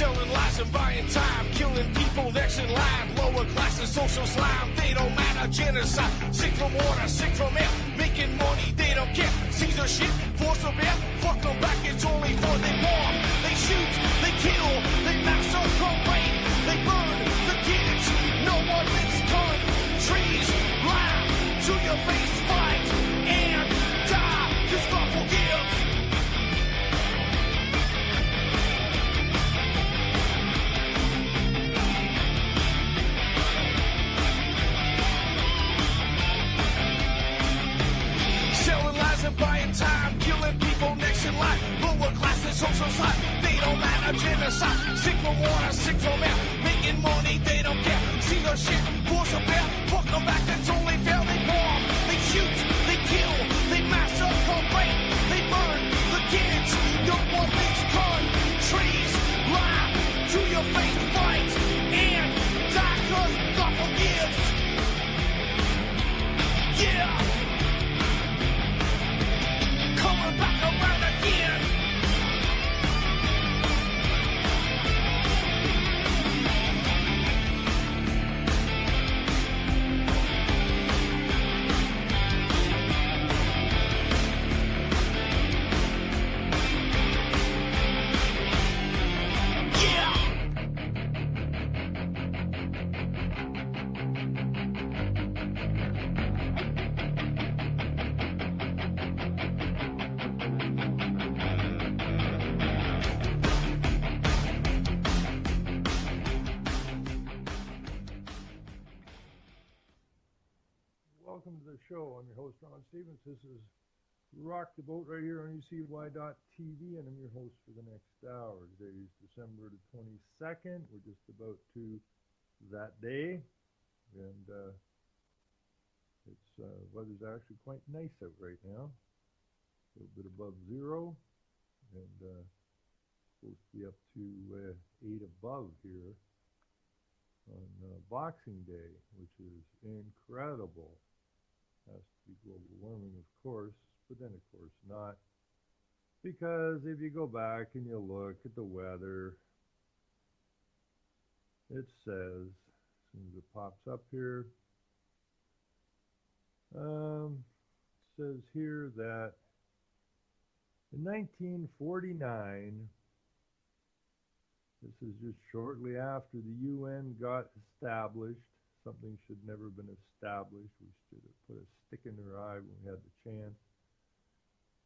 Selling lies and buying time, killing people next in line. Lower classes, social slime, they don't matter. Genocide, sick from water, sick from air. Making money, they don't care. Caesar shit, force of air. Fuck them back, it's only for they bomb. They shoot, they kill, they massacre, rape. They burn the kids, no one lives countries. Lie to your face, fight and die. Cause God forgive. Selling lies and buying time, killing people next in line. Lower classes, social side, they don't matter. Genocide, sick from water, sick from air. Making money, they don't care. See the shit, force of air. Fuck them back, that's only fair. They bomb, they shoot, they kill, they massacre, rape. They burn the kids, no one leaves countries. Lie to your face, fight and die, cause God forgives. Yeah. Coming back around again. Yeah. Welcome to the show. I'm your host, Ron Stevens. This is Rock the Boat right here on UCY.tv, and I'm your host for the next hour. Today is December the 22nd. We're just about to that day, and weather's actually quite nice out right now. A little bit above zero, and supposed to be up to 8 above here on Boxing Day, which is incredible. Has to be global warming, of course, but then, of course, not. Because if you go back and you look at the weather, it says, as soon as it pops up here, it says here that in 1949, this is just shortly after the UN got established. Something should never have been established. We should have put a stick in their eye when we had the chance.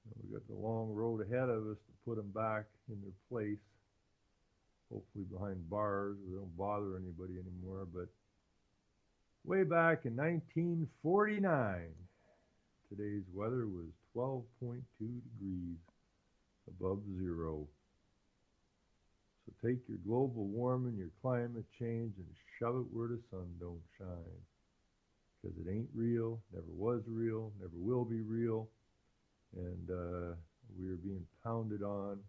And we got the long road ahead of us to put them back in their place. Hopefully behind bars where they don't bother anybody anymore. But way back in 1949, today's weather was 12.2 degrees above zero. So take your global warming, your climate change, and shove it where the sun don't shine. Because it ain't real, never was real, never will be real. And we are being pounded on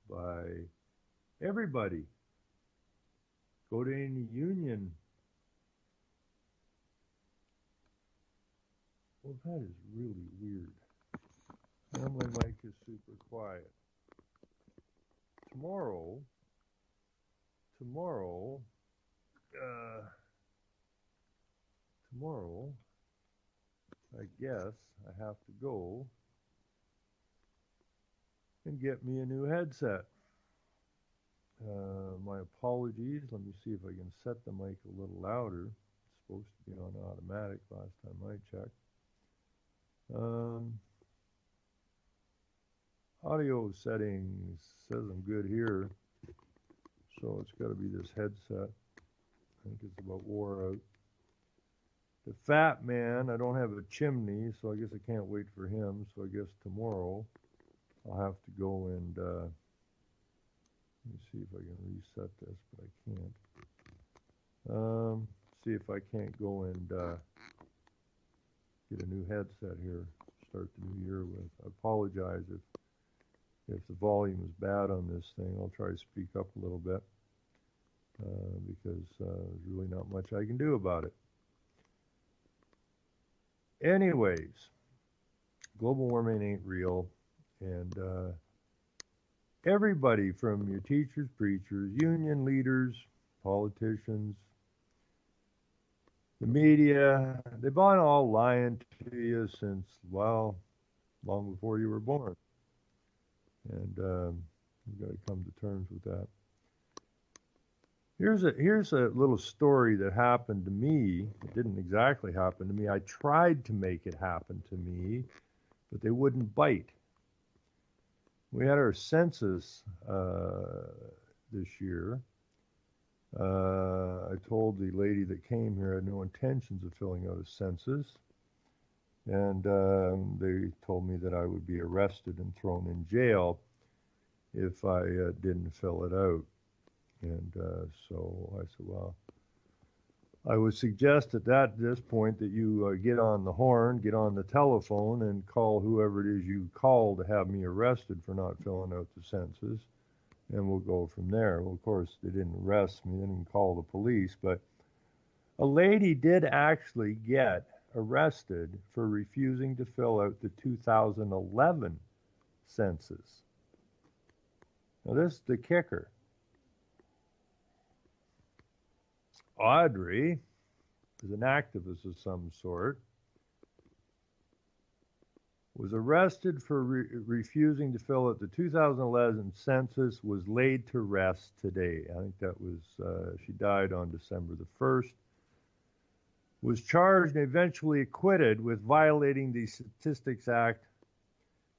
by everybody. Go to any union. Well, that is really weird. Normally mic is super quiet. Tomorrow, I guess I have to go and get me a new headset. My apologies. Let me see if I can set the mic a little louder. It's supposed to be on automatic last time I checked. Audio settings says I'm good here. So it's got to be this headset. I think it's about wore out. The Fat Man, I don't have a chimney, so I guess I can't wait for him. So I guess tomorrow I'll have to go and, let me see if I can reset this, but I can't. See if I can't go and get a new headset here, start the new year with. I apologize if the volume is bad on this thing. I'll try to speak up a little bit because there's really not much I can do about it. Anyways, global warming ain't real, and everybody from your teachers, preachers, union leaders, politicians, the media, they've been all lying to you since, well, long before you were born. And you've got to come to terms with that. Here's a little story that happened to me. It didn't exactly happen to me. I tried to make it happen to me, but they wouldn't bite. We had our census this year. I told the lady that came here I had no intentions of filling out a census, and they told me that I would be arrested and thrown in jail if I didn't fill it out. And so I said, well, I would suggest at this point that you get on the horn, get on the telephone, and call whoever it is you call to have me arrested for not filling out the census, and we'll go from there. Well, of course, they didn't arrest me. They didn't call the police, but a lady did actually get arrested for refusing to fill out the 2011 census. Now, this is the kicker. Audrey is an activist of some sort, was arrested for refusing to fill out the 2011 census, was laid to rest today. I think that was, she died on December the 1st, was charged and eventually acquitted with violating the Statistics Act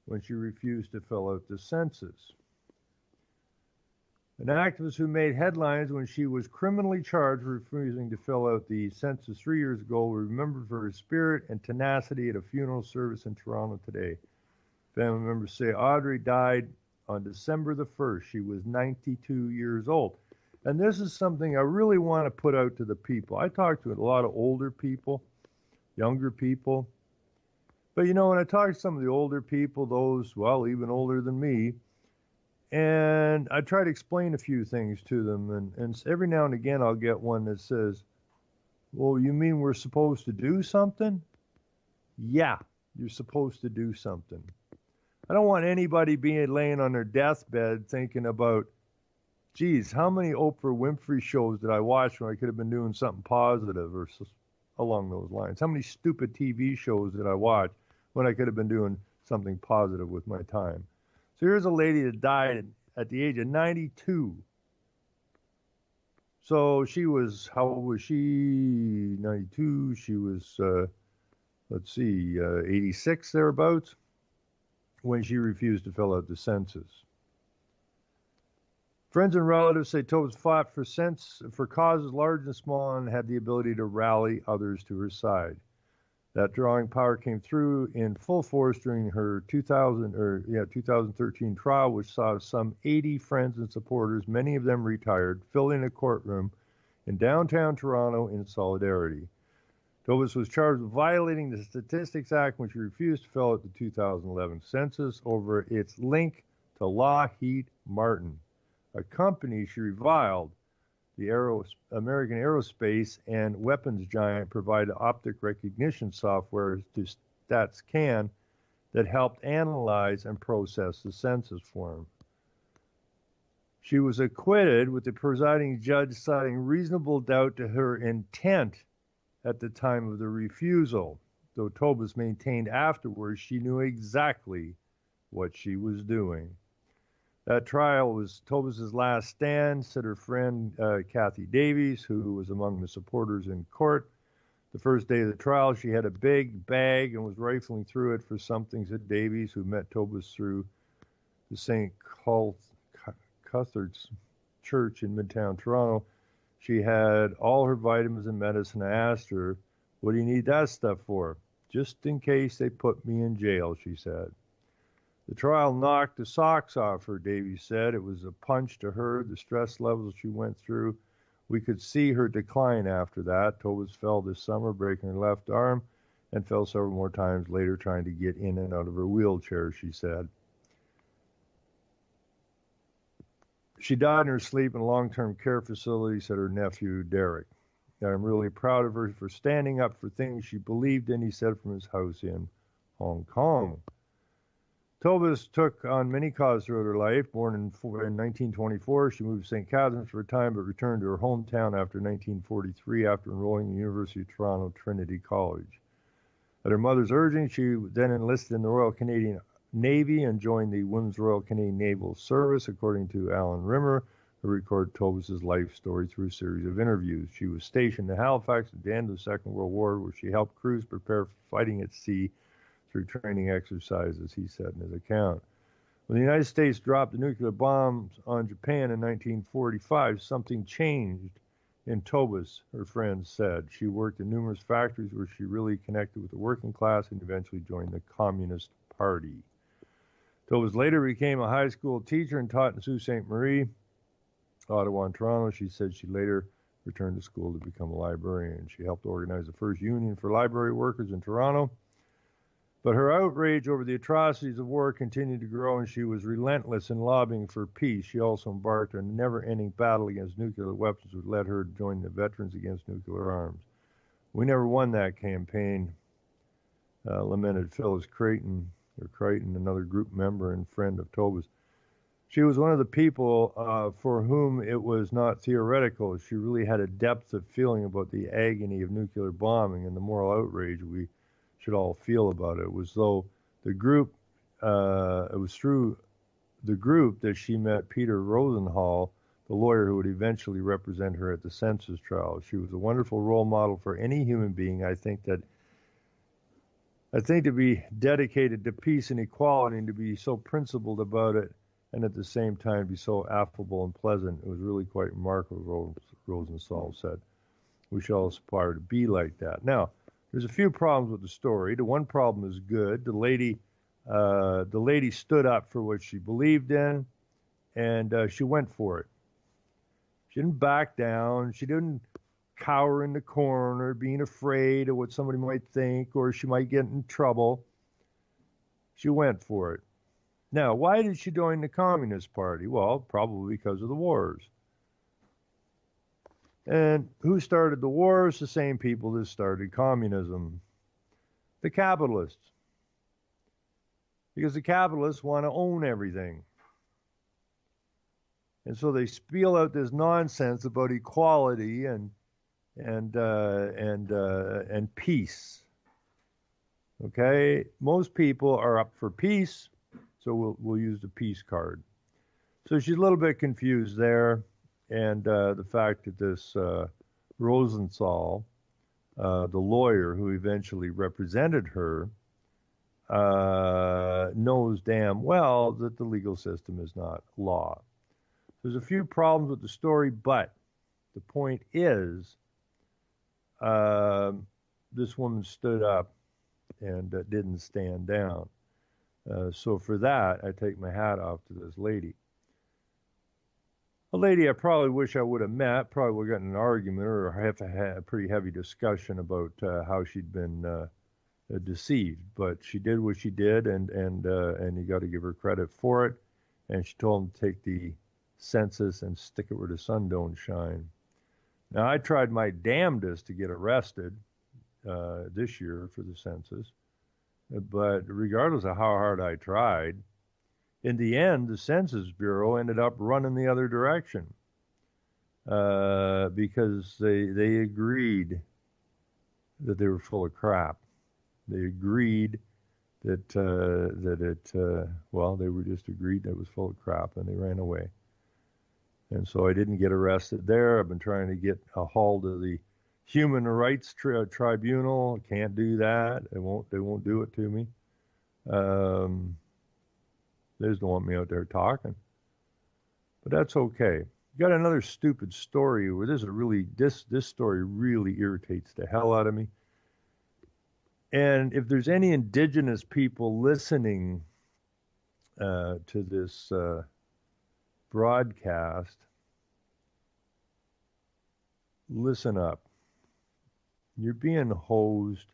when she refused to fill out the census. An activist who made headlines when she was criminally charged for refusing to fill out the census 3 years ago was remembered for her spirit and tenacity at a funeral service in Toronto today. Family members say Audrey died on December the 1st. She was 92 years old. And this is something I really want to put out to the people. I talk to a lot of older people, younger people. But you know, when I talk to some of the older people, those, well, even older than me, and I try to explain a few things to them, and every now and again I'll get one that says, well, you mean we're supposed to do something? Yeah, you're supposed to do something. I don't want anybody being laying on their deathbed thinking about, geez, how many Oprah Winfrey shows did I watch when I could have been doing something positive or along those lines? How many stupid TV shows did I watch when I could have been doing something positive with my time? So here's a lady that died at the age of 92. So she was, how old was she? 92. She was, 86 thereabouts when she refused to fill out the census. Friends and relatives say Tobes fought for causes large and small and had the ability to rally others to her side. That drawing power came through in full force during her 2013 trial, which saw some 80 friends and supporters, many of them retired, filling a courtroom in downtown Toronto in solidarity. Tobes was charged with violating the Statistics Act when she refused to fill out the 2011 census over its link to Lockheed Martin, a company she reviled. The American aerospace and weapons giant provided optic recognition software to StatsCan that helped analyze and process the census form. She was acquitted, with the presiding judge citing reasonable doubt to her intent at the time of the refusal, though Tobes maintained afterwards she knew exactly what she was doing. That trial was Tobes' last stand, said her friend Kathy Davies, who was among the supporters in court. The first day of the trial, she had a big bag and was rifling through it for something, said Davies, who met Tobes through the St. Cuthbert's Church in Midtown Toronto. She had all her vitamins and medicine. I asked her, what do you need that stuff for? Just in case they put me in jail, she said. The trial knocked the socks off her, Davies said. It was a punch to her, the stress levels she went through. We could see her decline after that. Tobes fell this summer, breaking her left arm, and fell several more times later trying to get in and out of her wheelchair, she said. She died in her sleep in a long-term care facility, said her nephew, Derek. I'm really proud of her for standing up for things she believed in, he said from his house in Hong Kong. Tobus took on many causes throughout her life. Born in 1924, she moved to St. Catharines for a time, but returned to her hometown after 1943 after enrolling in the University of Toronto Trinity College. At her mother's urging, she then enlisted in the Royal Canadian Navy and joined the Women's Royal Canadian Naval Service, according to Alan Rimmer, who recorded Tobus's life story through a series of interviews. She was stationed in Halifax at the end of the Second World War, where she helped crews prepare for fighting at sea through training exercises, he said in his account. When the United States dropped the nuclear bombs on Japan in 1945, something changed in Tobus, her friends said. She worked in numerous factories where she really connected with the working class and eventually joined the Communist Party. Tobus later became a high school teacher and taught in Sault Ste. Marie, Ottawa, and Toronto. She said she later returned to school to become a librarian. She helped organize the first union for library workers in Toronto. But her outrage over the atrocities of war continued to grow, and she was relentless in lobbying for peace. She also embarked on a never-ending battle against nuclear weapons, which led her to join the Veterans Against Nuclear Arms. We never won that campaign, lamented Phyllis Creighton, another group member and friend of Tobus. She was one of the people for whom it was not theoretical. She really had a depth of feeling about the agony of nuclear bombing and the moral outrage we should all feel about it. It was though the group, it was through the group that she met Peter Rosenthal, the lawyer who would eventually represent her at the census trial. She was a wonderful role model for any human being. I think to be dedicated to peace and equality and to be so principled about it and at the same time be so affable and pleasant, it was really quite remarkable, Rosenthal said. We should all aspire to be like that. Now, there's a few problems with the story. The one problem is good. The lady stood up for what she believed in, and she went for it. She didn't back down. She didn't cower in the corner, being afraid of what somebody might think or she might get in trouble. She went for it. Now, why did she join the Communist Party? Well, probably because of the wars. And who started the wars? The same people that started communism. The capitalists. Because the capitalists want to own everything. And so they spiel out this nonsense about equality and peace. Okay? Most people are up for peace, so we'll use the peace card. So she's a little bit confused there. And the fact that this Rosenthal, the lawyer who eventually represented her, knows damn well that the legal system is not law. There's a few problems with the story, but the point is this woman stood up and didn't stand down. So for that, I take my hat off to this lady. A lady I probably wish I would have met, probably would have gotten an argument or have had a pretty heavy discussion about how she'd been deceived. But she did what she did, and you got to give her credit for it. And she told him to take the census and stick it where the sun don't shine. Now, I tried my damnedest to get arrested this year for the census, but regardless of how hard I tried, in the end, the Census Bureau ended up running the other direction because they agreed that they were full of crap. They agreed that they were just agreed that it was full of crap, and they ran away. And so I didn't get arrested there. I've been trying to get a hold of the Human Rights Tribunal. Can't do that. They won't do it to me. They just don't want me out there talking. But that's okay. Got another stupid story where this story really irritates the hell out of me. And if there's any indigenous people listening to this broadcast, listen up. You're being hosed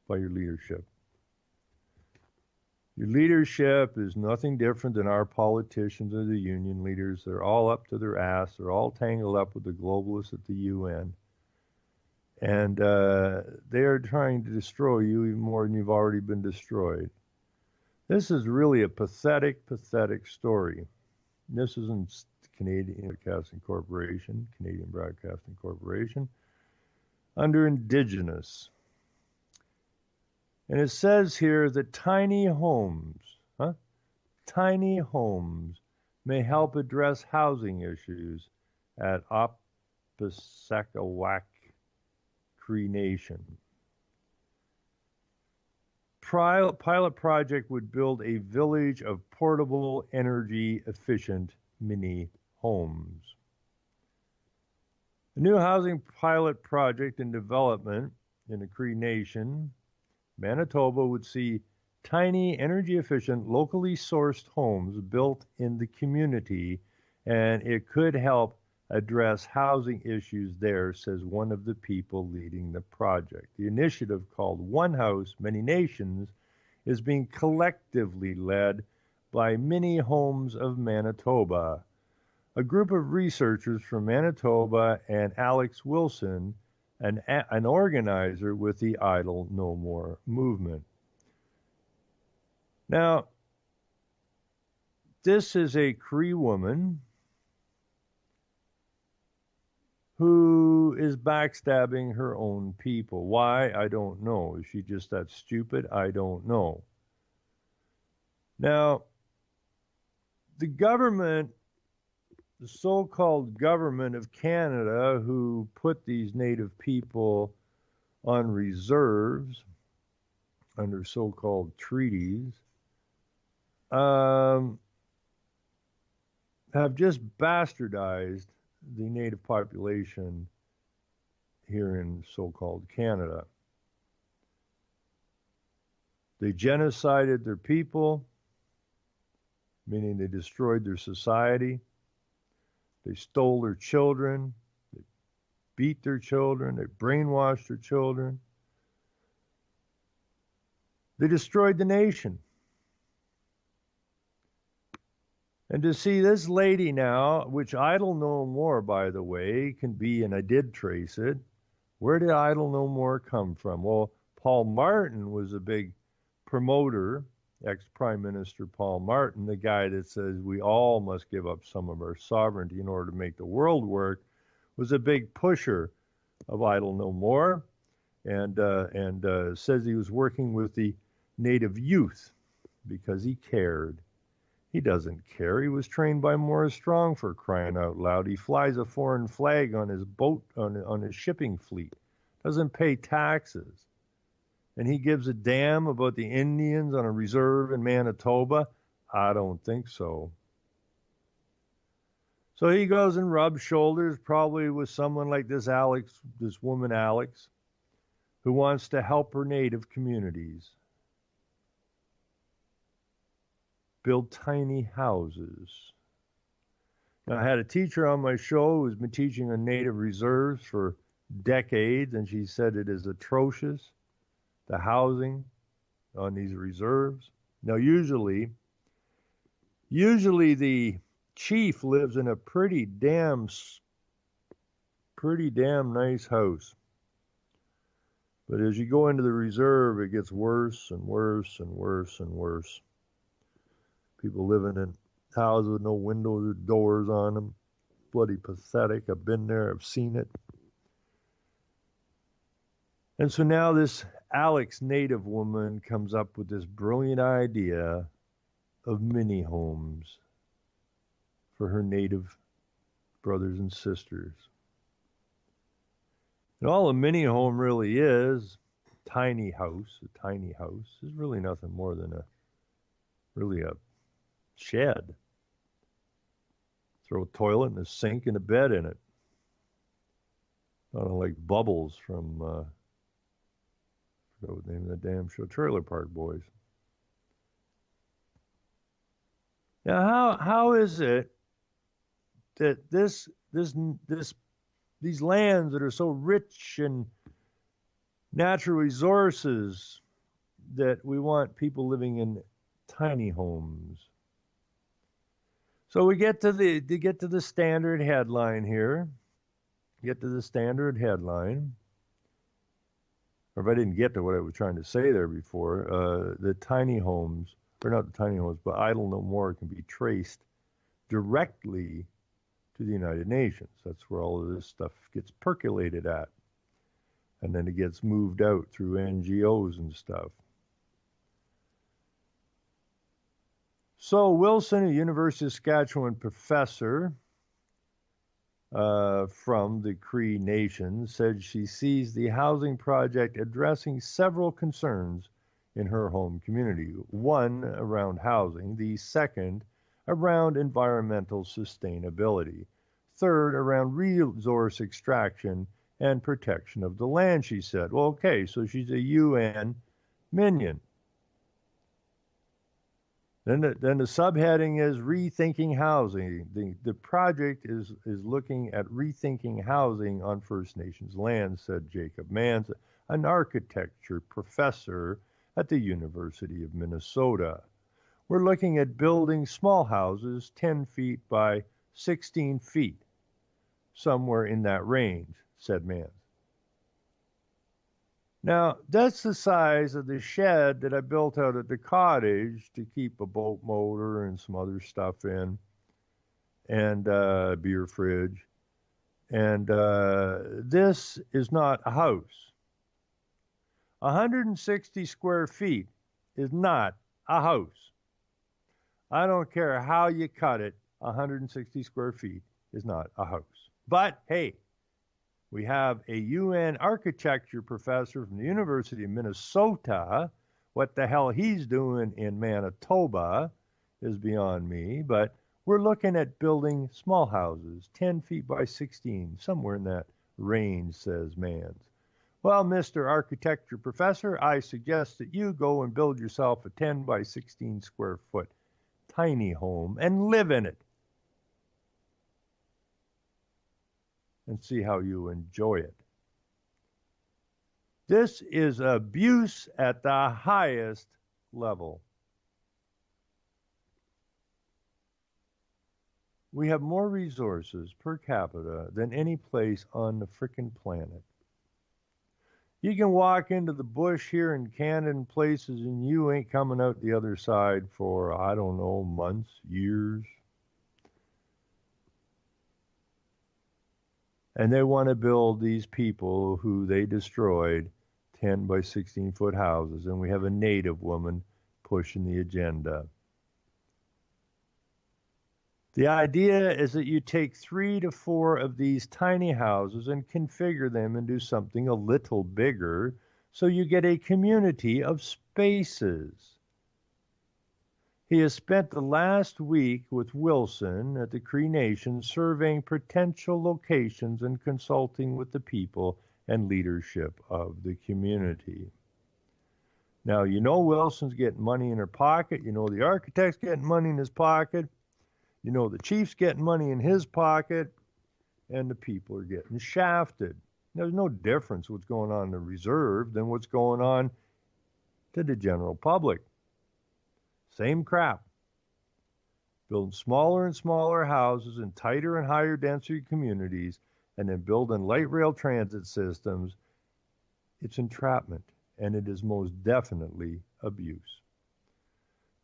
by your leadership. Your leadership is nothing different than our politicians or the union leaders. They're all up to their ass. They're all tangled up with the globalists at the UN. And they are trying to destroy you even more than you've already been destroyed. This is really a pathetic, pathetic story. This isn't Canadian Broadcasting Corporation, under Indigenous. And it says here that tiny homes may help address housing issues at Opisakawak Cree Nation. Pilot project would build a village of portable, energy-efficient mini homes. The new housing pilot project in development in the Cree Nation, Manitoba, would see tiny, energy-efficient, locally sourced homes built in the community, and it could help address housing issues there, says one of the people leading the project. The initiative, called One House, Many Nations, is being collectively led by Mini Homes of Manitoba, a group of researchers from Manitoba, and Alex Wilson, an organizer with the Idle No More movement. Now, this is a Cree woman who is backstabbing her own people. Why? I don't know. Is she just that stupid? I don't know. Now, the government, the so-called government of Canada, who put these Native people on reserves under so-called treaties, have just bastardized the Native population here in so-called Canada. They genocided their people, meaning they destroyed their society. They stole their children. They beat their children. They brainwashed their children. They destroyed the nation. And to see this lady now, which Idle No More, by the way, can be, and I did trace it, where did Idle No More come from? Well, Paul Martin was a big promoter, ex-Prime Minister Paul Martin, the guy that says we all must give up some of our sovereignty in order to make the world work, was a big pusher of Idle No More, and says he was working with the Native youth because he cared. He doesn't care. He was trained by Morris Strong, for crying out loud. He flies a foreign flag on his boat, on his shipping fleet. Doesn't pay taxes. And he gives a damn about the Indians on a reserve in Manitoba? I don't think so. So he goes and rubs shoulders, probably with someone like this woman Alex, who wants to help her Native communities build tiny houses. Now, I had a teacher on my show who's been teaching on Native reserves for decades, and she said it is atrocious, the housing on these reserves. Now, usually the chief lives in a pretty damn nice house. But as you go into the reserve, it gets worse and worse and worse and worse. People living in houses with no windows or doors on them. Bloody pathetic. I've been there. I've seen it. And so now this Alex Native woman comes up with this brilliant idea of mini homes for her Native brothers and sisters. And all a mini home really is, a tiny house is really nothing more than a shed. Throw a toilet and a sink and a bed in it. Not like Bubbles from, I forgot what the name of the damn show, Trailer Park Boys. Now, how is it that these lands that are so rich in natural resources, that we want people living in tiny homes? So we get to the standard headline here. Get to the standard headline. Or if I didn't get to what I was trying to say there before, the tiny homes or not the tiny homes, but Idle No More can be traced directly to the United Nations. That's where all of this stuff gets percolated at. And then it gets moved out through NGOs and stuff. So Wilson, a University of Saskatchewan professor from the Cree Nation, said she sees the housing project addressing several concerns in her home community. One, around housing. The second, around environmental sustainability. Third, around resource extraction and protection of the land, she said. Well, okay, so she's a UN minion. Then the subheading is Rethinking Housing. The project is looking at rethinking housing on First Nations land, said Jacob Mans, an architecture professor at the University of Minnesota. We're looking at building small houses 10 feet by 16 feet, somewhere in that range, said Mans. Now, that's the size of the shed that I built out at the cottage to keep a boat motor and some other stuff in, and a beer fridge. And this is not a house. 160 square feet is not a house. I don't care how you cut it, 160 square feet is not a house. But, hey, we have a UN architecture professor from the University of Minnesota. What the hell he's doing in Manitoba is beyond me, but we're looking at building small houses, 10 feet by 16, somewhere in that range, says Mans. Well, Mr. Architecture Professor, I suggest that you go and build yourself a 10 by 16 square foot tiny home and live in it. And see how you enjoy it. This is abuse at the highest level. We have more resources per capita than any place on the frickin' planet. You can walk into the bush here in Canada and places and you ain't coming out the other side for, I don't know, months, years. And they want to build these people who they destroyed 10 by 16 foot houses. And we have a native woman pushing the agenda. The idea is that you take 3 to 4 of these tiny houses and configure them and do something a little bigger so you get a community of spaces. He has spent the last week with Wilson at the Cree Nation surveying potential locations and consulting with the people and leadership of the community. Now, you know Wilson's getting money in her pocket. You know the architect's getting money in his pocket. You know the chief's getting money in his pocket. And the people are getting shafted. There's no difference what's going on in the reserve than what's going on to the general public. Same crap. Building smaller and smaller houses in tighter and higher density communities and then building light rail transit systems. It's entrapment, and it is most definitely abuse.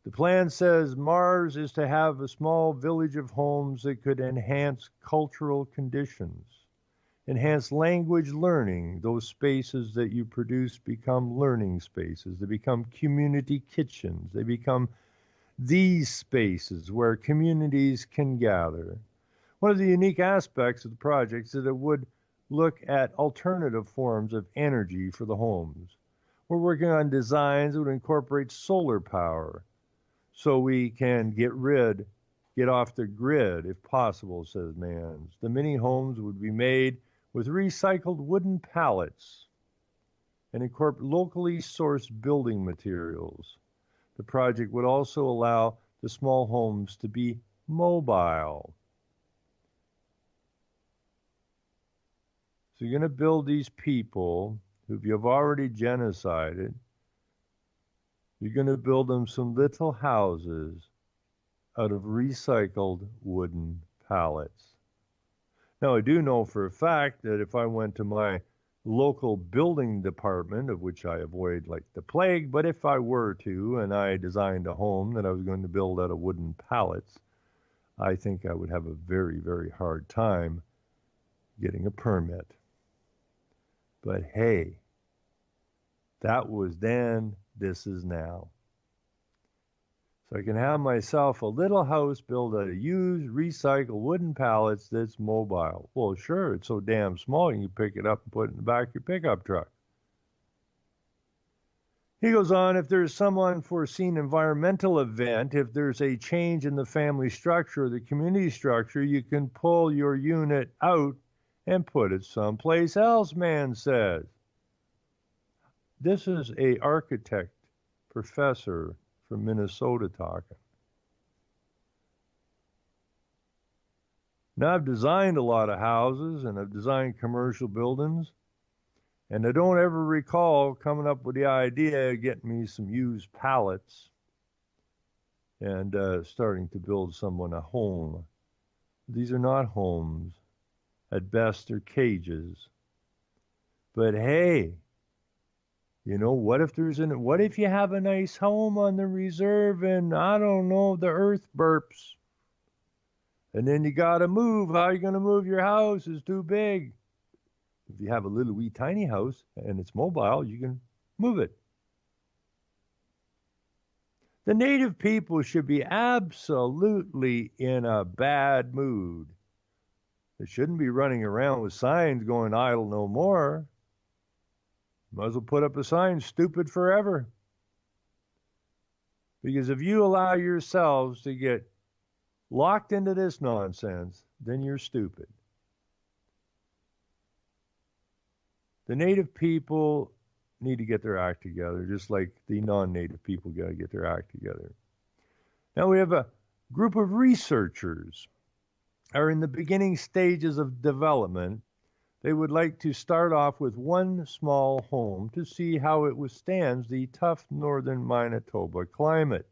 The plan says Mars is to have a small village of homes that could enhance cultural conditions, enhance language learning. Those spaces that you produce become learning spaces. They become community kitchens. They become these spaces where communities can gather. One of the unique aspects of the project is that it would look at alternative forms of energy for the homes. We're working on designs that would incorporate solar power so we can get off the grid if possible, says Mans. The mini homes would be made with recycled wooden pallets and incorporate locally sourced building materials. The project would also allow the small homes to be mobile. So you're going to build these people who you've already genocided. You're going to build them some little houses out of recycled wooden pallets. Now, I do know for a fact that if I went to my local building department, of which I avoid like the plague, but if I were to, and I designed a home that I was going to build out of wooden pallets, I think I would have a very, very hard time getting a permit. But hey, that was then, this is now. So I can have myself a little house built out of used, recycled wooden pallets that's mobile. Well, sure, it's so damn small you can pick it up and put it in the back of your pickup truck. He goes on, if there's some unforeseen environmental event, if there's a change in the family structure or the community structure, you can pull your unit out and put it someplace else, man says. This is a architect professor from Minnesota talking. Now, I've designed a lot of houses and I've designed commercial buildings, and I don't ever recall coming up with the idea of getting me some used pallets and starting to build someone a home. These are not homes. At best, they're cages. But hey, you know, what if you have a nice home on the reserve and, I don't know, the earth burps? And then you gotta move. How are you gonna move your house? It's too big. If you have a little wee tiny house and it's mobile, you can move it. The native people should be absolutely in a bad mood. They shouldn't be running around with signs going idle no more. Might as well put up a sign, stupid forever. Because if you allow yourselves to get locked into this nonsense, then you're stupid. The native people need to get their act together, just like the non-native people got to get their act together. Now we have a group of researchers are in the beginning stages of development. They would like to start off with one small home to see how it withstands the tough northern Manitoba climate.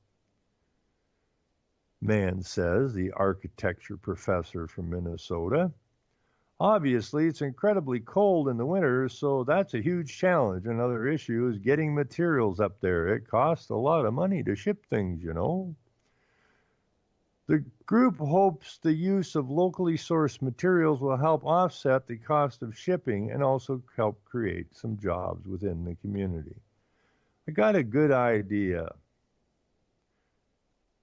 Mann says, the architecture professor from Minnesota. Obviously, it's incredibly cold in the winter, so that's a huge challenge. Another issue is getting materials up there. It costs a lot of money to ship things, you know. The group hopes the use of locally sourced materials will help offset the cost of shipping and also help create some jobs within the community. I got a good idea.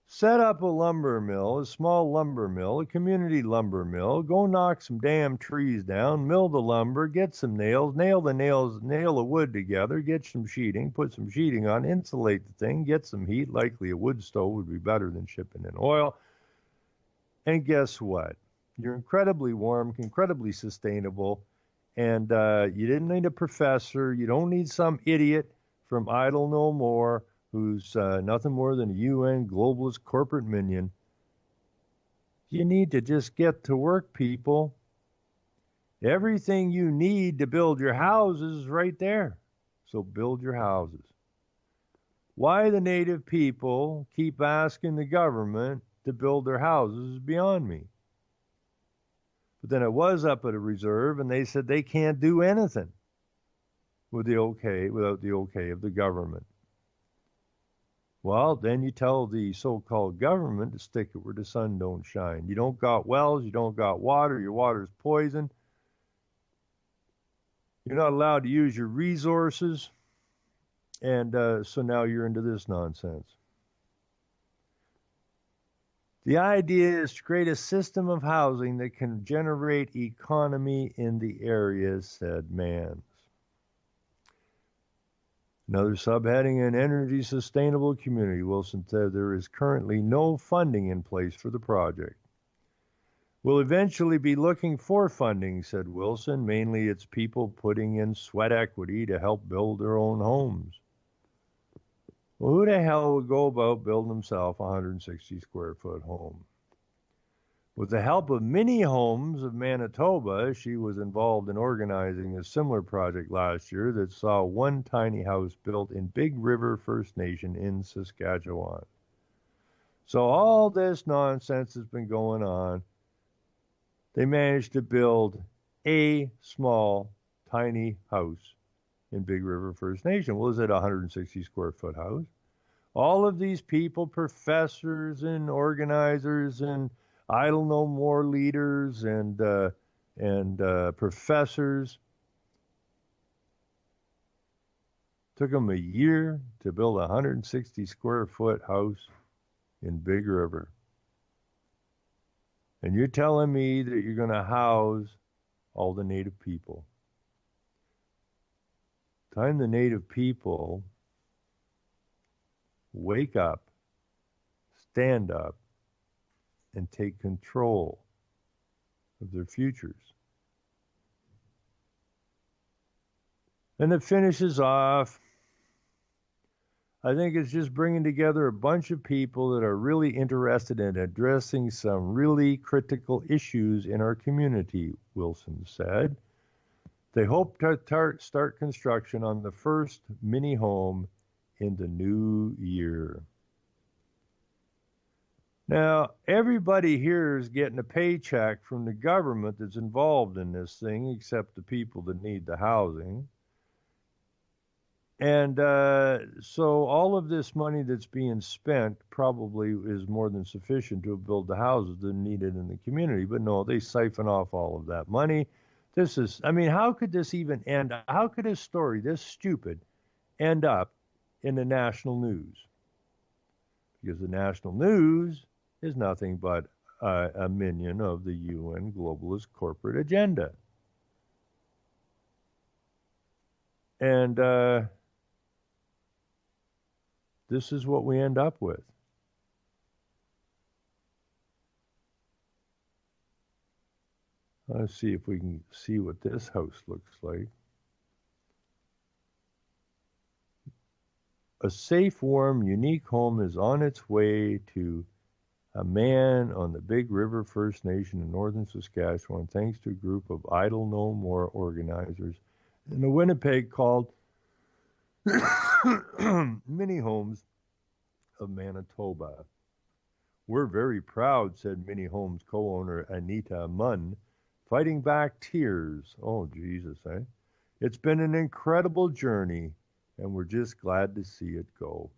Set up a lumber mill, a small lumber mill, a community lumber mill. Go knock some damn trees down, mill the lumber, get some nails, nail the wood together, get some sheeting, put some sheeting on, insulate the thing, get some heat. Likely a wood stove would be better than shipping in oil. And guess what? You're incredibly warm, incredibly sustainable, and you didn't need a professor. You don't need some idiot from Idle No More who's nothing more than a UN globalist corporate minion. You need to just get to work, people. Everything you need to build your houses is right there. So build your houses. Why the native people keep asking the government to build their houses is beyond me. But then I was up at a reserve and they said they can't do anything without the okay of the government. Well, then you tell the so-called government to stick it where the sun don't shine. You don't got wells, you don't got water, your water's poison. You're not allowed to use your resources. And so now you're into this nonsense. The idea is to create a system of housing that can generate economy in the area, said Manns. Another subheading, an energy sustainable community. Wilson said there is currently no funding in place for the project. We'll eventually be looking for funding, said Wilson. Mainly it's people putting in sweat equity to help build their own homes. Well, who the hell would go about building himself a 160 square foot home? With the help of Mini Homes of Manitoba, she was involved in organizing a similar project last year that saw one tiny house built in Big River First Nation in Saskatchewan. So all this nonsense has been going on. They managed to build a small tiny house in Big River First Nation. Well, is it a 160 square foot house? All of these people, professors and organizers and Idle No More leaders and professors, took them a year to build a 160 square foot house in Big River. And you're telling me that you're going to house all the Native people. Time the Native people wake up, stand up, and take control of their futures. And it finishes off, I think it's just bringing together a bunch of people that are really interested in addressing some really critical issues in our community, Wilson said. They hope to start construction on the first mini home in the new year. Now, everybody here is getting a paycheck from the government that's involved in this thing, except the people that need the housing. And so all of this money that's being spent probably is more than sufficient to build the houses that are needed in the community. But no, they siphon off all of that money. This is, I mean, how could this even end? How could a story this stupid end up in the national news? Because the national news is nothing but a minion of the UN globalist corporate agenda. And this is what we end up with. Let's see if we can see what this house looks like. A safe, warm, unique home is on its way to a man on the Big River First Nation in northern Saskatchewan, thanks to a group of Idle No More organizers in the Winnipeg called Mini Homes of Manitoba. We're very proud, said Mini Homes co-owner Anita Munn, fighting back tears. Oh, Jesus, eh? It's been an incredible journey, and we're just glad to see it go.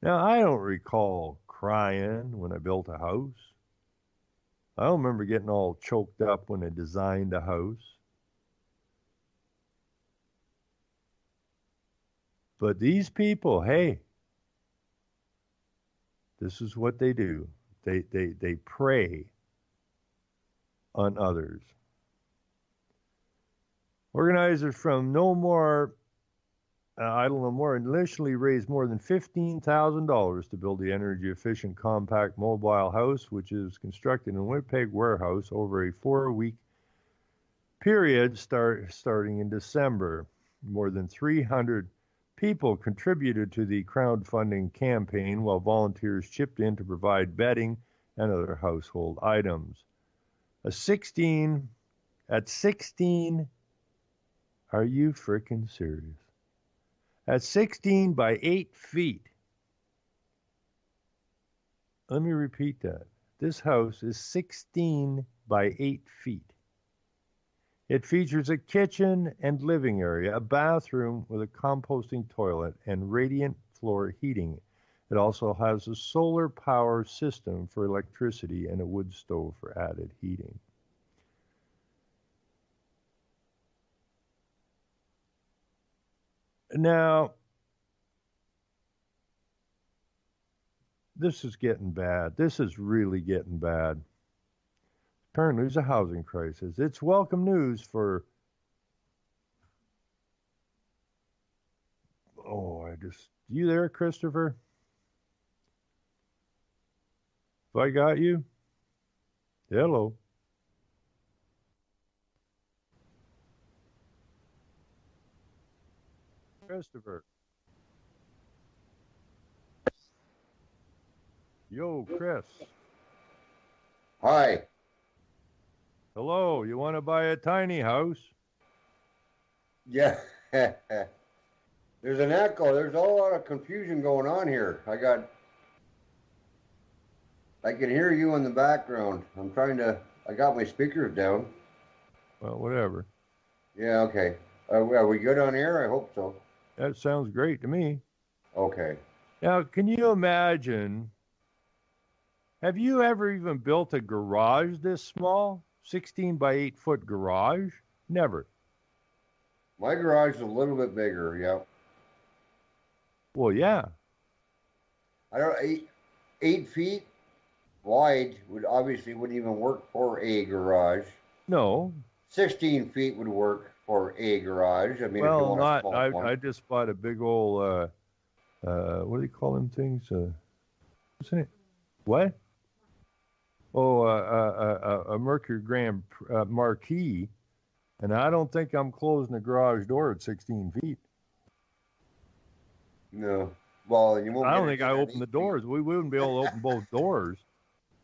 Now, I don't recall crying when I built a house. I don't remember getting all choked up when I designed a house. But these people, hey, this is what they do. They prey on others. Organizers from No More, Idle No More initially raised more than $15,000 to build the energy-efficient, compact, mobile house, which is constructed in a Winnipeg warehouse over a 4-week period starting in December. More than 300 people contributed to the crowdfunding campaign, while volunteers chipped in to provide bedding and other household items. At 16, are you freaking serious? At 16 by 8 feet. Let me repeat that. This house is 16 by 8 feet. It features a kitchen and living area, a bathroom with a composting toilet, and radiant floor heating. It also has a solar power system for electricity and a wood stove for added heating. Now, this is getting bad. This is really getting bad. Apparently, there's a housing crisis. It's welcome news for... You there, Christopher? Have I got you? Hello. Christopher. Yo, Chris. Hi. Hello, you want to buy a tiny house? Yeah. There's an echo. There's a lot of confusion going on here. I can hear you in the background. I got my speakers down. Well, whatever. Yeah, okay. Are we good on air? I hope so. That sounds great to me. Okay. Now, can you imagine? Have you ever even built a garage this small? 16 by 8 foot garage? Never. My garage is a little bit bigger, yeah. Well, yeah. I don't 8 feet wide would obviously wouldn't even work for a garage. No. 16 feet would work for a garage. I mean, if you Well, want a not. small I one. just bought a big old. What do you call them things? What's it? What? Oh, a Mercury Grand Marquis, and I don't think I'm closing the garage door at 16 feet. No. Well, you won't I get don't it think in I at opened the 8 feet. doors. We wouldn't be able to open both doors.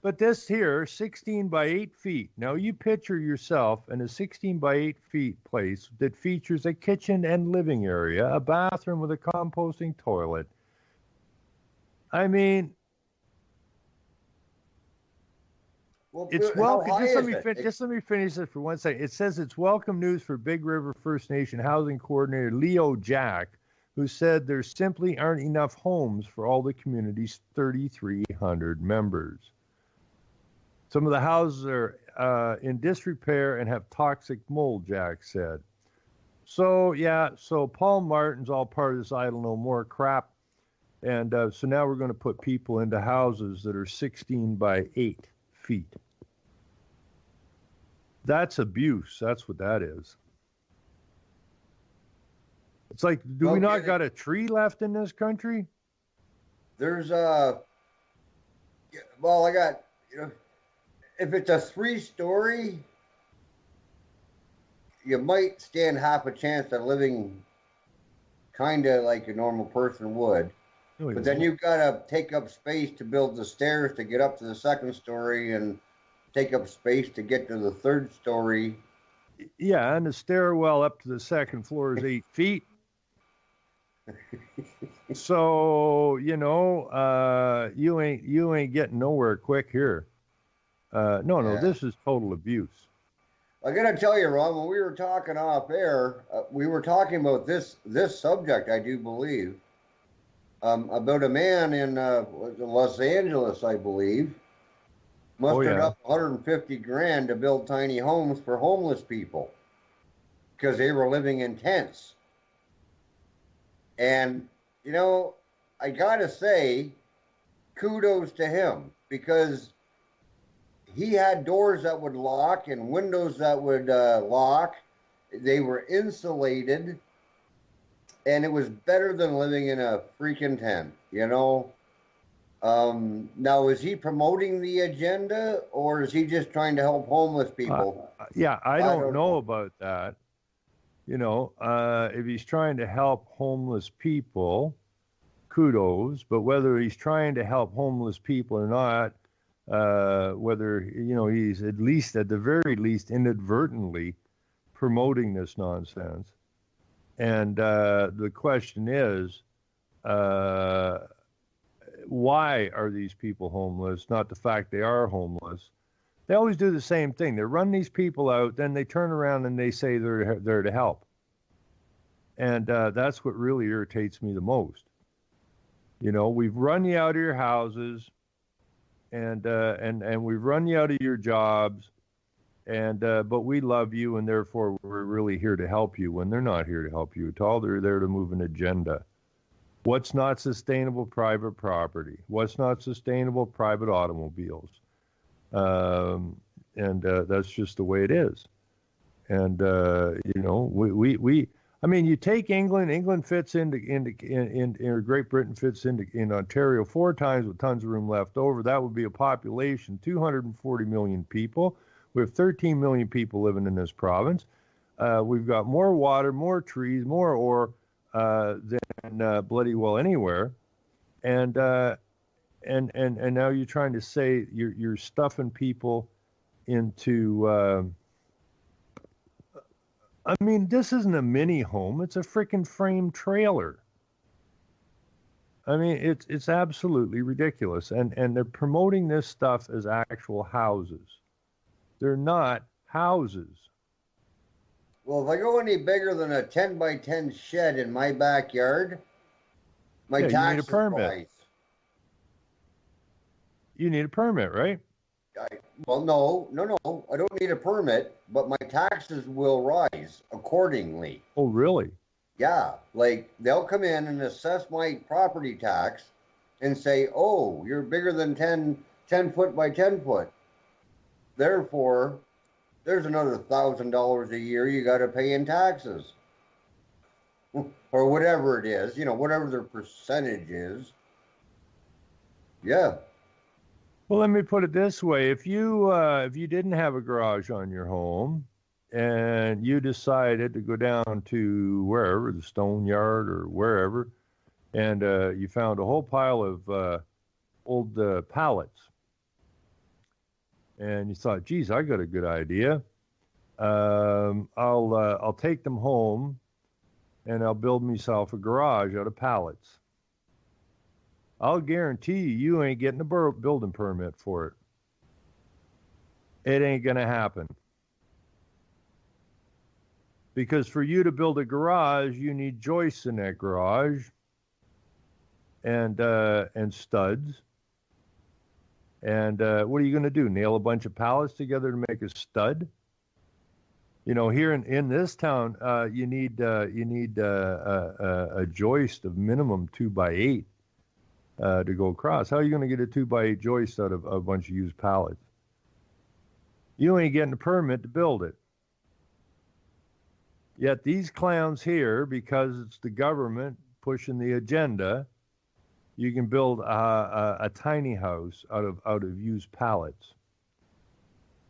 But this here, 16 by 8 feet. Now you picture yourself in a 16 by 8 feet place that features a kitchen and living area, a bathroom with a composting toilet. I mean, Well, it's how welcome. high Just let is me it? just let me finish this for 1 second. It says it's welcome news for Big River First Nation Housing Coordinator Leo Jack, who said there simply aren't enough homes for all the community's 3,300 members. Some of the houses are in disrepair and have toxic mold, Jack said. So, yeah, so Paul Martin's all part of this I don't know more crap. And so now we're going to put people into houses that are 16 by 8 feet. That's abuse. That's what that is. It's like, do we not got a tree left in this country? There's well, I got, if it's a 3-story, you might stand half a chance of living kind of like a normal person would. No, But then you've got to take up space to build the stairs to get up to the 2nd story and take up space to get to the 3rd story. Yeah, and the stairwell up to the 2nd floor is 8 feet. So, you ain't getting nowhere quick here. No, Yeah. this is total abuse. I gotta tell you, Ron, when we were talking off air, we were talking about this subject, I do believe, about a man in Los Angeles, I believe, mustered up 150 grand to build tiny homes for homeless people because they were living in tents. And I gotta say, kudos to him, because he had doors that would lock and windows that would lock. They were insulated, and it was better than living in a freaking tent, Now, is he promoting the agenda, or is he just trying to help homeless people? Yeah, I don't know about that. If he's trying to help homeless people, kudos. But whether he's trying to help homeless people or not, whether he's at the very least inadvertently promoting this nonsense. And the question is, why are these people homeless? Not the fact they are homeless. They always do the same thing. They run these people out, then they turn around and they say they're there to help. And that's what really irritates me the most. We've run you out of your houses, and we've run you out of your jobs, but we love you, and therefore we're really here to help you, when they're not here to help you at all. They're there to move an agenda. What's not sustainable? Private property. What's not sustainable? Private automobiles. And that's just the way it is. And you take England. England fits into Great Britain fits in Ontario 4 times with tons of room left over. That would be a population 240 million people. We have 13 million people living in this province. We've got more water, more trees, more ore than bloody well anywhere. And now you're trying to say you're stuffing people into. This isn't a mini home; it's a freaking frame trailer. It's absolutely ridiculous, and they're promoting this stuff as actual houses. They're not houses. Well, if I go any bigger than a 10 by 10 shed in my backyard, my Yeah, you need a taxes permit. rise. You need a permit, right? Well, no. I don't need a permit, but my taxes will rise accordingly. Oh, really? Yeah, like they'll come in and assess my property tax and say, oh, you're bigger than 10 foot by 10 foot. Therefore, there's another $1,000 a year you got to pay in taxes. Or whatever it is, whatever their percentage is. Yeah. Well, let me put it this way: if you didn't have a garage on your home, and you decided to go down to wherever, the stone yard or wherever, and you found a whole pile of old pallets, and you thought, "Geez, I got a good idea. I'll take them home, and I'll build myself a garage out of pallets." I'll guarantee you ain't getting a building permit for it. It ain't going to happen. Because for you to build a garage, you need joists in that garage and studs. And what are you going to do? Nail a bunch of pallets together to make a stud? Here in this town, you need a joist of minimum 2x8. To go across. How are you going to get a 2x8 joist out of a bunch of used pallets? You ain't getting a permit to build it. Yet these clowns here, because it's the government pushing the agenda, you can build a tiny house out of used pallets.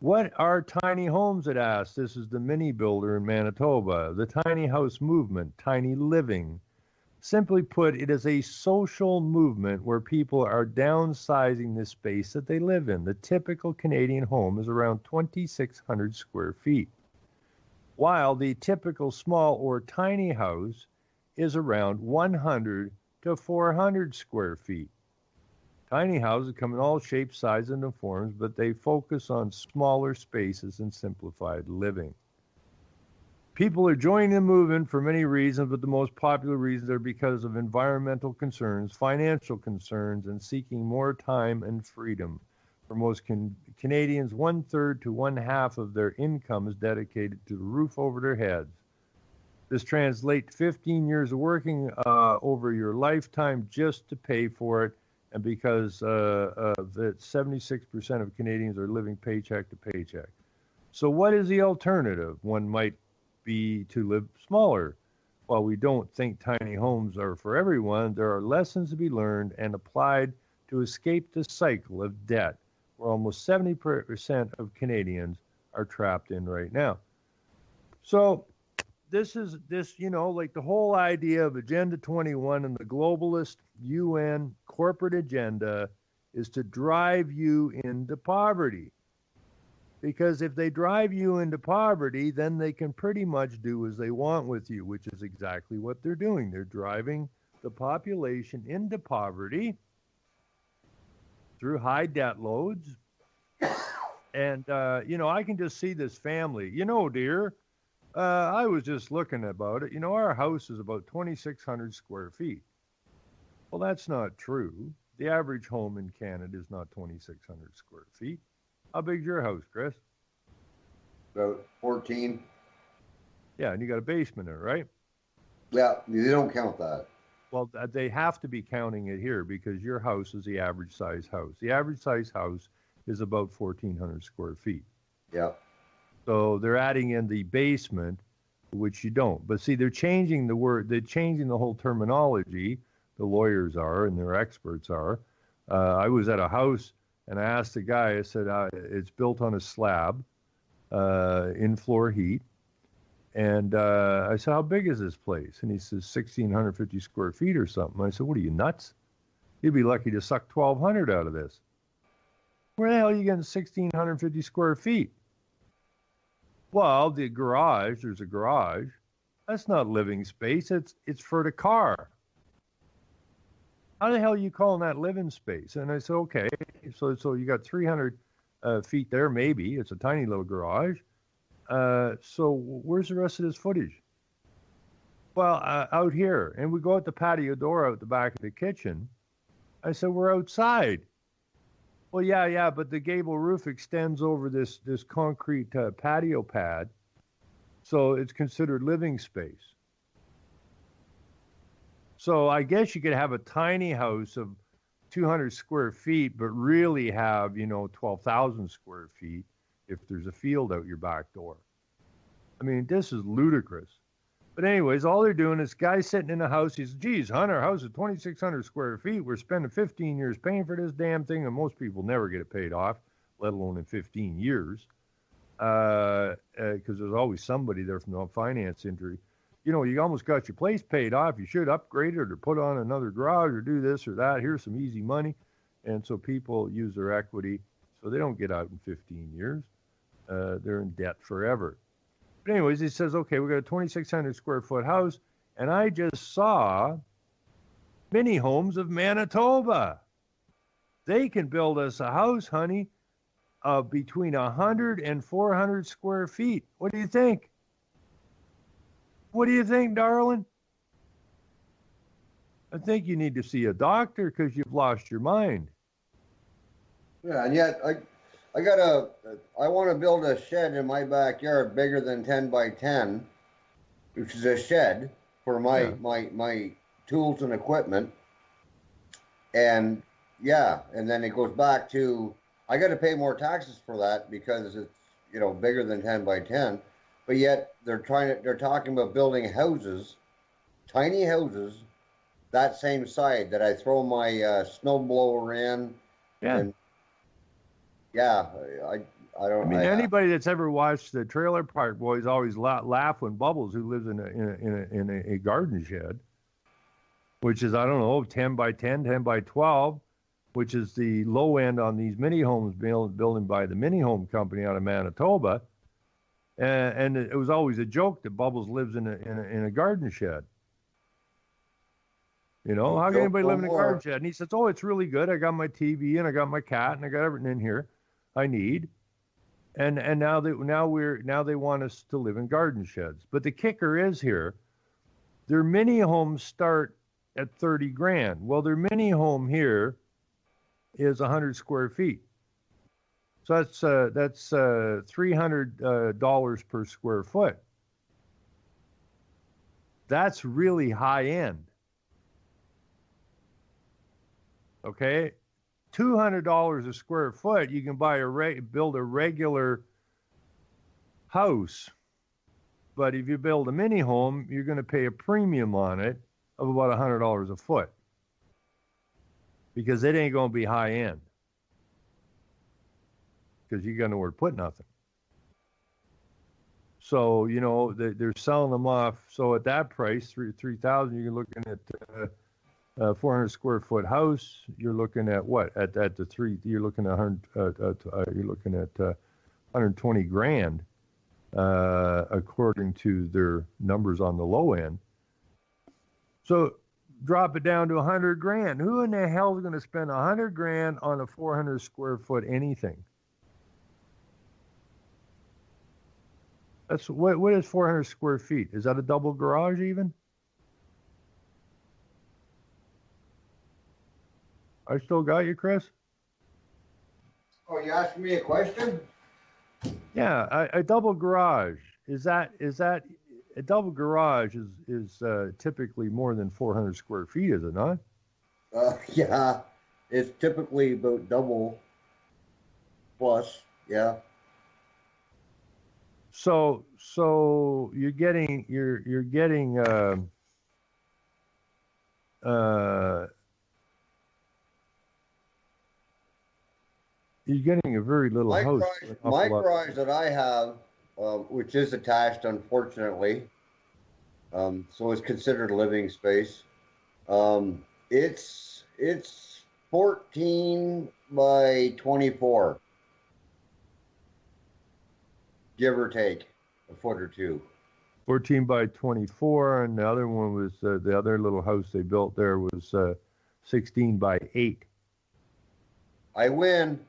What are tiny homes, it asks? This is the mini builder in Manitoba. The tiny house movement, tiny living. Simply put, it is a social movement where people are downsizing the space that they live in. The typical Canadian home is around 2,600 square feet, while the typical small or tiny house is around 100 to 400 square feet. Tiny houses come in all shapes, sizes, and forms, but they focus on smaller spaces and simplified living. People are joining the movement for many reasons, but the most popular reasons are because of environmental concerns, financial concerns, and seeking more time and freedom. For most Canadians, 1/3 to 1/2 of their income is dedicated to the roof over their heads. This translates 15 years of working over your lifetime just to pay for it, and because 76% of Canadians are living paycheck to paycheck. So what is the alternative? One might be to live smaller. While we don't think tiny homes are for everyone, there are lessons to be learned and applied to escape the cycle of debt, where almost 70% of Canadians are trapped in right now. So this, like the whole idea of Agenda 21 and the globalist UN corporate agenda is to drive you into poverty. Because if they drive you into poverty, then they can pretty much do as they want with you, which is exactly what they're doing. They're driving the population into poverty through high debt loads. And, I can just see this family. Dear, I was just looking about it. Our house is about 2,600 square feet. Well, that's not true. The average home in Canada is not 2,600 square feet. How big's your house, Chris? About 14. Yeah, and you got a basement there, right? Yeah, they don't count that. Well, they have to be counting it here because your house is the average size house. The average size house is about 1,400 square feet. Yeah. So they're adding in the basement, which you don't. But see, they're changing the word. They're changing the whole terminology. The lawyers are, and their experts are. I was at a house. And I asked the guy, I said, it's built on a slab, in-floor heat. And I said, how big is this place? And he says, 1,650 square feet or something. I said, what are you, nuts? You'd be lucky to suck 1,200 out of this. Where the hell are you getting 1,650 square feet? Well, the garage, there's a garage. That's not living space. It's for the car. How the hell are you calling that living space? And I said, okay, so you got 300 feet there, maybe. It's a tiny little garage. So where's the rest of this footage? Well, out here. And we go out the patio door out the back of the kitchen. I said, we're outside. Well, yeah, but the gable roof extends over this concrete patio pad. So it's considered living space. So I guess you could have a tiny house of 200 square feet, but really have, 12,000 square feet if there's a field out your back door. I mean, this is ludicrous. But anyways, all they're doing is guy sitting in a house. He's, geez, Hunter, house is 2,600 square feet. We're spending 15 years paying for this damn thing, and most people never get it paid off, let alone in 15 years, because there's always somebody there from the finance industry. You almost got your place paid off. You should upgrade it or put on another garage or do this or that. Here's some easy money. And so people use their equity so they don't get out in 15 years. They're in debt forever. But anyways, he says, okay, we got a 2,600 square foot house. And I just saw Mini Homes of Manitoba. They can build us a house, honey, of between 100 and 400 square feet. What do you think? What do you think, darling? I think you need to see a doctor because you've lost your mind. Yeah, and yet I want to build a shed in my backyard bigger than 10 by 10, which is a shed for my tools and equipment. And and then it goes back to, I got to pay more taxes for that because it's, bigger than 10 by 10. But yet they're talking about building houses, tiny houses, that same side that I throw my snowblower in. Yeah. And I don't. I mean, anybody that's ever watched the Trailer Park Boys always laugh when Bubbles, who lives in a garden shed, which is, I don't know, 10 by 10, 10 by 12, which is the low end on these mini homes building by the Mini Home Company out of Manitoba. And it was always a joke that Bubbles lives in a garden shed. How can anybody live in a garden shed? And he says, oh, it's really good. I got my TV and I got my cat and I got everything in here I need. And now they want us to live in garden sheds. But the kicker is here, their mini homes start at 30 grand. Well, their mini home here is 100 square feet. So that's $300 per square foot. That's really high end. Okay, $200 a square foot. You can build a regular house, but if you build a mini home, you're going to pay a premium on it of about $100 a foot because it ain't going to be high end. Because you got nowhere to put nothing. So, they're selling them off. So at that price, $3,000, you're looking at 400 square foot house. You're looking at what? You're looking at 120 grand, according to their numbers on the low end. So drop it down to 100 grand. Who in the hell is going to spend 100 grand on a 400 square foot anything? That's what is 400 square feet? Is that a double garage even? I still got you, Chris? Oh, you asked me a question? Yeah, a double garage. Is that a double garage is typically more than 400 square feet, is it not? Yeah, it's typically about double plus, yeah. So you're getting you're getting a very little house. My garage that I have, which is attached, unfortunately, so it's considered living space. It's 14 by 24. Give or take a foot or two. 14 by 24, and the other one was the other little house they built there was 16 by 8. I win.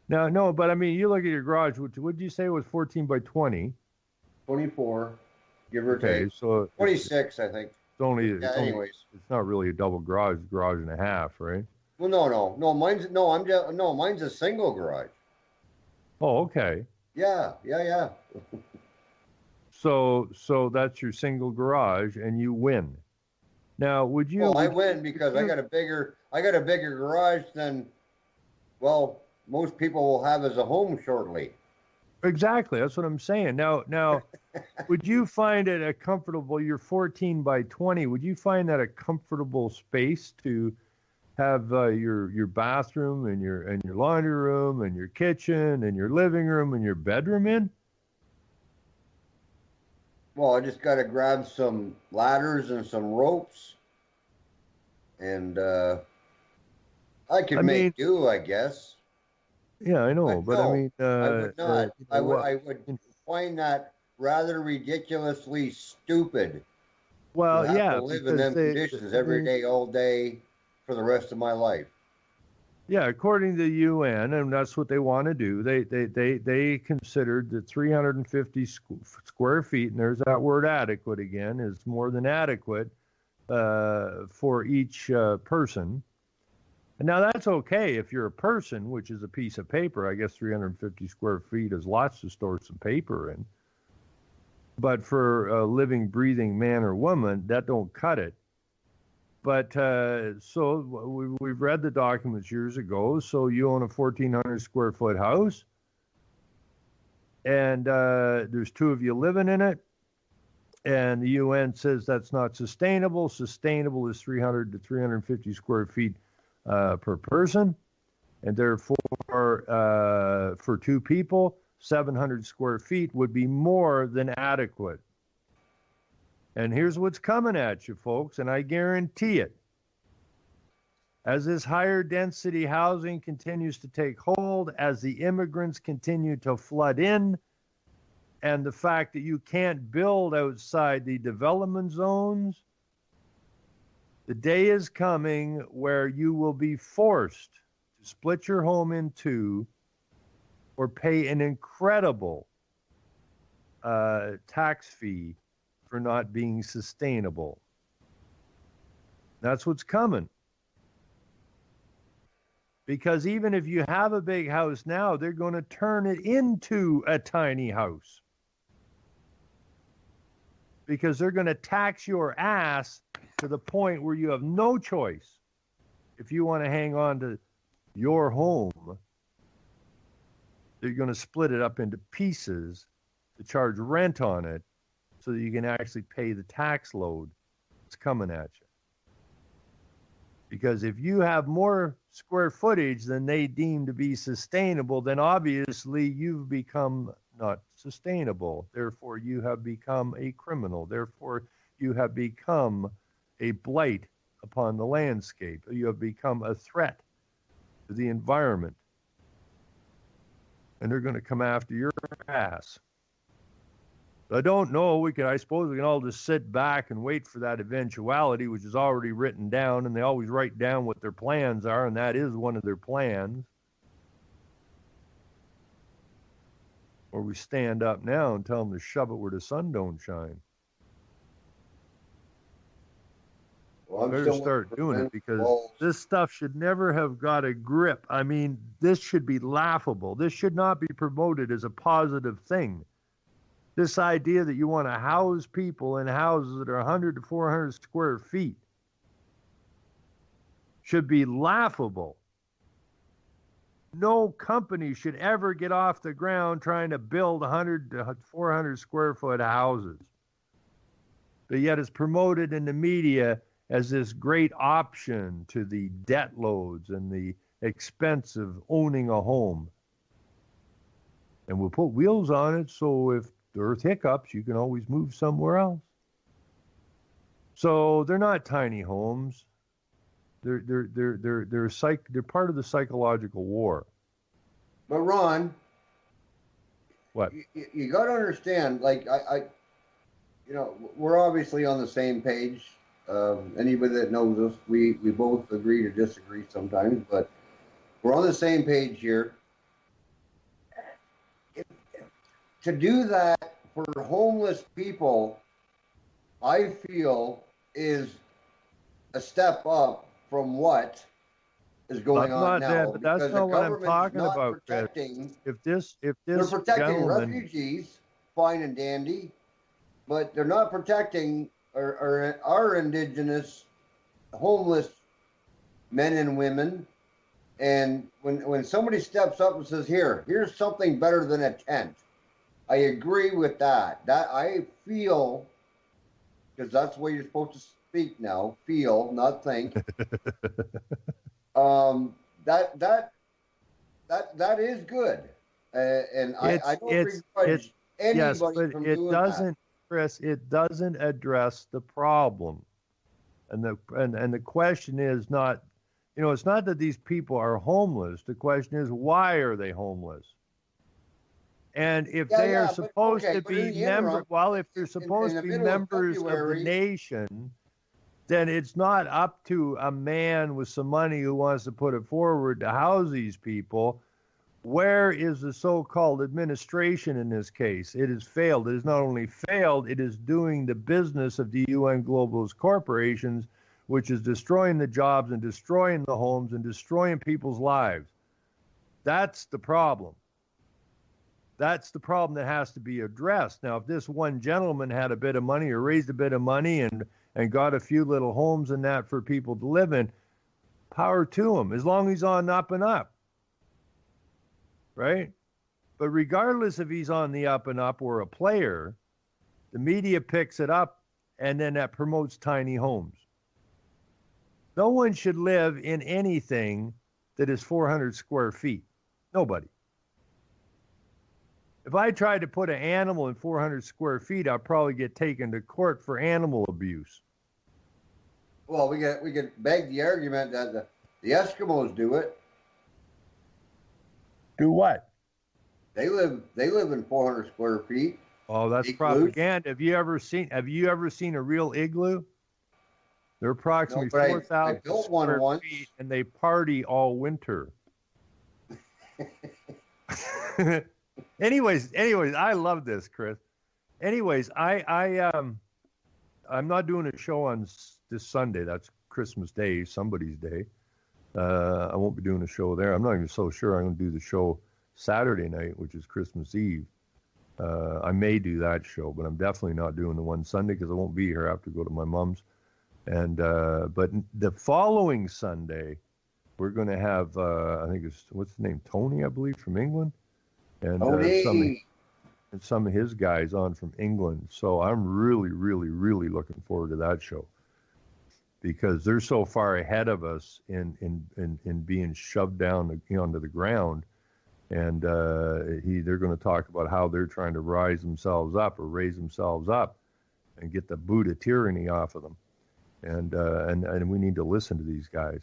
Now, no, but I mean, you look at your garage. What did you say it was 14 by 20? 24, give or Okay, take. so it's 26, I think. only Yeah, anyways. it's not really a double garage, garage and a half, right? Well, no. Mine's a single garage. Oh, okay. Yeah. So that's your single garage, and you win. Now, would you? Well, I would win you- because would I you- got a bigger garage than, well, most people will have as a home shortly. Exactly. That's what I'm saying. Now, would you find it a comfortable? You're 14 by 20. Would you find that a comfortable space to have your bathroom and your laundry room and your kitchen and your living room and your bedroom in? Well, I just got to grab some ladders and some ropes, and I could make do, I guess. Yeah, I know, but no, I mean, I would not. I would what- find that rather ridiculously stupid. Well, to have yeah, to live in because them conditions every day, all day, for the rest of my life. Yeah, according to the UN, and that's what they want to do. They considered that 350 square feet, and there's that word adequate again, is more than adequate for each person. And now that's okay if you're a person, which is a piece of paper. I guess 350 square feet is lots to store some paper in. But for a living, breathing man or woman, that don't cut it. But so we've read the documents years ago. So you own a 1,400 square foot house, and there's two of you living in it, and the UN says that's not sustainable. Sustainable is 300 to 350 square feet per person, and therefore for two people, 700 square feet would be more than adequate. And here's what's coming at you, folks, and I guarantee it. As this higher density housing continues to take hold, as the immigrants continue to flood in, and the fact that you can't build outside the development zones, the day is coming where you will be forced to split your home in two or pay an incredible tax fee for not being sustainable. That's what's coming. Because even if you have a big house now, they're going to turn it into a tiny house. Because they're going to tax your ass to the point where you have no choice. If you want to hang on to your home, they're going to split it up into pieces to charge rent on it so that you can actually pay the tax load that's coming at you. Because if you have more square footage than they deem to be sustainable, then obviously you've become not sustainable. Therefore, you have become a criminal. Therefore, you have become a blight upon the landscape. You have become a threat to the environment. And they're going to come after your ass. I don't know. I suppose we can all just sit back and wait for that eventuality, which is already written down, and they always write down what their plans are, and that is one of their plans. Or we stand up now and tell them to shove it where the sun don't shine. Well, I'm Better still start looking for doing it, because balls. this stuff should never have got a grip. I mean, this should be laughable. This should not be promoted as a positive thing. This idea that you want to house people in houses that are 100 to 400 square feet should be laughable. No company should ever get off the ground trying to build 100 to 400 square foot houses. But yet it's promoted in the media as this great option to the debt loads and the expense of owning a home. And we'll put wheels on it, so if the earth hiccups, you can always move somewhere else. So they're not tiny homes. They're part of the psychological war. But Ron, What? you got to understand, like we're obviously on the same page. Anybody that knows us, we both agree to disagree sometimes, but we're on the same page here. to do that for homeless people, I feel is a step up from what is going on now. But that's not what I'm talking about, Chris. If this they're protecting gentleman, refugees, fine and dandy, but they're not protecting our indigenous homeless men and women. And when somebody steps up and says, here's something better than a tent, I agree with that. That I feel, because that's the way you're supposed to speak now, feel, not think. That is good. And I don't begrudge anybody from doing that. Chris, it doesn't address the problem. And the question is not, it's not that these people are homeless. The question is, why are they homeless? And if they are supposed to be members, if they're supposed to be members of the nation, then it's not up to a man with some money who wants to put it forward to house these people. Where is the so-called administration in this case? It has failed. It has not only failed, it is doing the business of the UN globalist corporations, which is destroying the jobs and destroying the homes and destroying people's lives. That's the problem. That's the problem that has to be addressed. Now, if this one gentleman had a bit of money or raised a bit of money and got a few little homes and that for people to live in, power to him, as long as he's on up and up. Right? But regardless if he's on the up and up or a player, the media picks it up and then that promotes tiny homes. No one should live in anything that is 400 square feet. Nobody. If I tried to put an animal in 400 square feet, I'd probably get taken to court for animal abuse. Well, we could beg the argument that the Eskimos do it. Do what? They live in 400 square feet. Oh, that's Igloos. Propaganda. Have you ever seen a real igloo? They're approximately 4,000 square feet, and they party all winter. Anyways, I love this, Chris. Anyways, I'm not doing a show on this Sunday. That's Christmas Day, somebody's day. I won't be doing a show there. I'm not even so sure I'm going to do the show Saturday night, which is Christmas Eve. I may do that show, but I'm definitely not doing the one Sunday because I won't be here. I have to go to my mom's. And but the following Sunday, we're going to have I think it's what's the name, Tony, I believe, from England, and some of his guys on from England. So I'm really, really, really looking forward to that show because they're so far ahead of us in being shoved down onto the ground, and they're going to talk about how they're trying to raise themselves up and get the boot of tyranny off of them. And we need to listen to these guys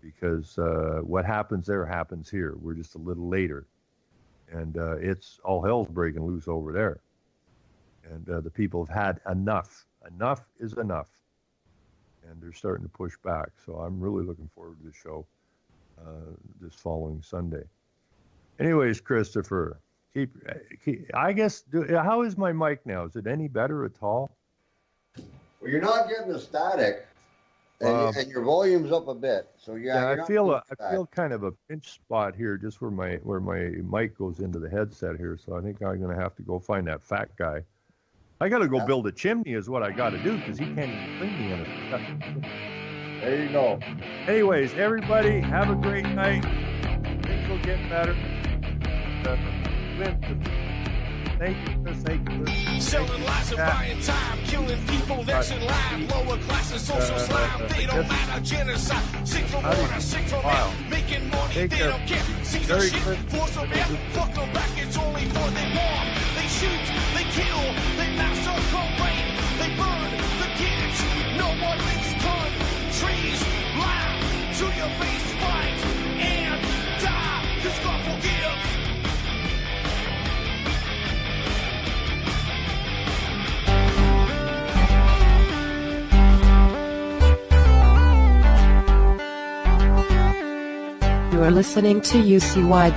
because what happens there happens here. We're just a little later, and it's all hell's breaking loose over there. And the people have had enough. Enough is enough, and they're starting to push back. So I'm really looking forward to the show this following Sunday. Anyways, Christopher, I guess. How is my mic now? Is it any better at all? Well, you're not getting the static, and your volume's up a bit. So I feel kind of a pinch spot here, just where my mic goes into the headset here. So I think I'm going to have to go find that fat guy. I got to go build a chimney, is what I got to do, because he can't even clean me in it. There you go. Anyways, everybody, have a great night. Things will get better. Thank you, Chris. Selling lies and buying time, killing people next in line. Lower classes, social slime, they don't matter. Genocide, sick from water, sick from air. Making money, they don't care. See the shit, force them out, fuck them back, it's only for they want. They shoot, they kill, they massacre, they burn the kids. No one makes countries lie to your face, fight and die. Cause God forgives. You are listening to UCY